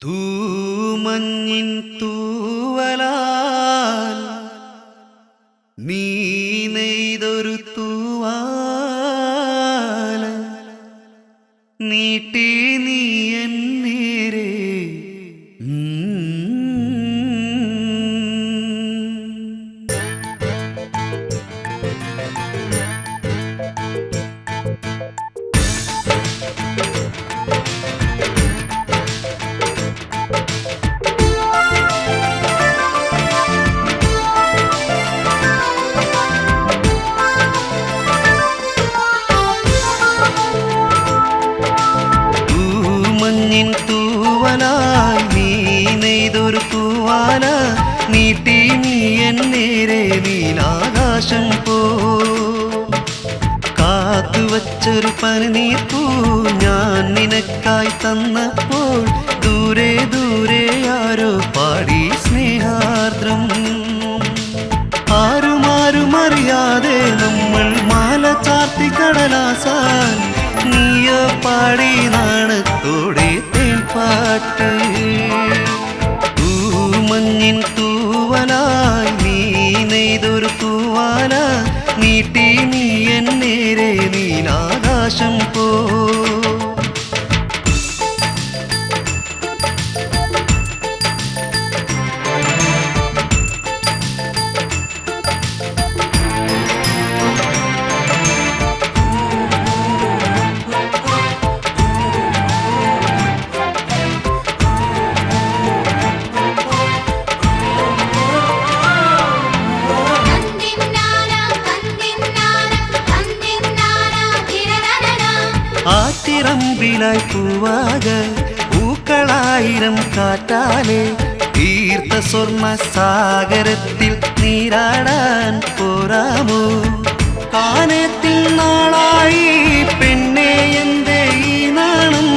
തൂമഞ്ഞിൻ തൂവലാൽ നീ നെയ്തൊരു തൂവാല നീട്ടി നീ എന്നേരെ തൂവലായി നീ നെയ്തൊരു തൂവാല നീട്ടി നീ എന്നേരെ നീലാകാശം പോ കാത്തുവച്ചൊരു പനിനീർപ്പൂ ഞാൻ നിനക്കായി തന്നപ്പോൾ ദൂരെ ദൂരെ ആരോ പാടി സ്നേഹാർദ്രം ആരുമാരുമറിയാതെ നമ്മൾ മാല ചാർത്തി കടലാസാൻ നീയോ പാടി നാണത്തോടെ തേൻപാട്ട് തൂമഞ്ഞിൻ തൂവലായി നീ നെയ്തൊരു തൂവാല നീട്ടി നീ എന്നേരെ നീലാകാശം പോ ആറ്റിറമ്പിലായി പൂവാക പൂക്കളായിരം കാറ്റാലെ തീർത്ത സ്വർണ്ണ സാഗരത്തിൽ നീരാടാൻ പോരാമോ കാനത്തിൽ നാളായി പെണ്ണെ എന്റെ ഈ നാണം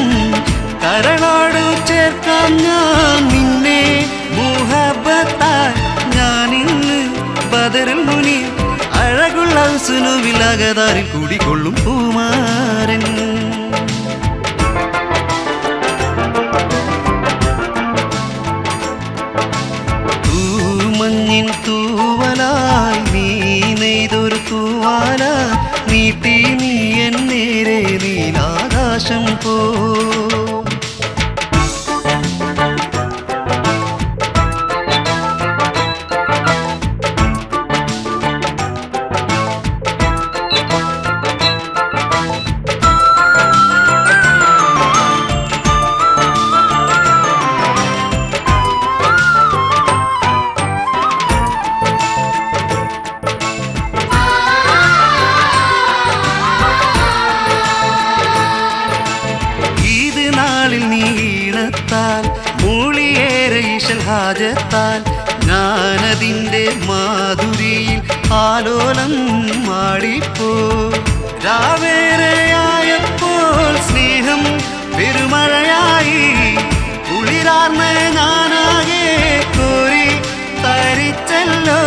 കരളോട് ചേർക്കാം ഞാൻ നിന്നെ മുഹബത്തായി ഞാനിന്ന് ബദറിൽ മുനി അഴകുള്ള സുനുവിലകതാരിൽ കൂടിക്കൊള്ളും പൂമാരൻ തൂമഞ്ഞിൻ തൂവലായി നീ നെയ്തൊരു തൂവാല നീട്ടി നീ എന്നേരെ നീലാകാശം പോ മൂളിയേറെ ഈശൽ ഹാജത്താൽ ഞാനതിൻ്റെ മാധുരിയിൽ ആലോലം മാടിപ്പോ രാവേറെയായപ്പോൾ സ്നേഹം പെരുമഴയായി കുളിരാർന്ന ഞാനാകെ കോരി തരിച്ചല്ലോ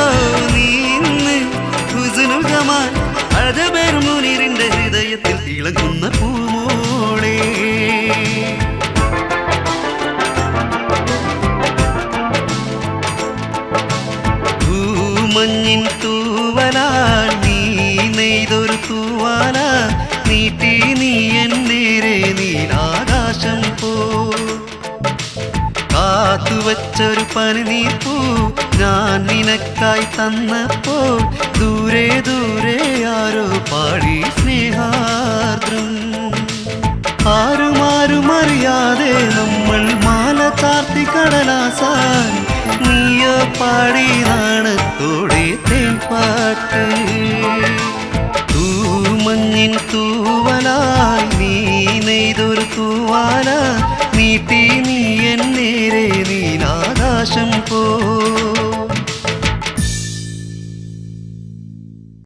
നീന്ന് ഹുസ്നുൽ ജമാൽ അഴബേർ മുനീറിൻ്റെ ഹൃദയത്തിൽ തിളങ്ങുന്ന പൂമോളെ മഞ്ഞിൻ തൂവലാൽ നീ നെയ്തൊരു തൂവാല നീട്ടി നീ എന്നേരെ നീലാകാശം പോ കാത്തുവച്ചൊരു പനിനീർപ്പൂ ഞാൻ നിനക്കായി തന്നപ്പോൾ ദൂരെ ദൂരെ ആരോ പാടി സ്നേഹാർദ്രം ആരുമാരുമറിയാതെ നമ്മൾ മാല ചാർത്തി കടലാസാൻ നീയോ പാടി നാണത്തോടെ തേൻപാട്ട് തൂമഞ്ഞിൻ തൂവലായി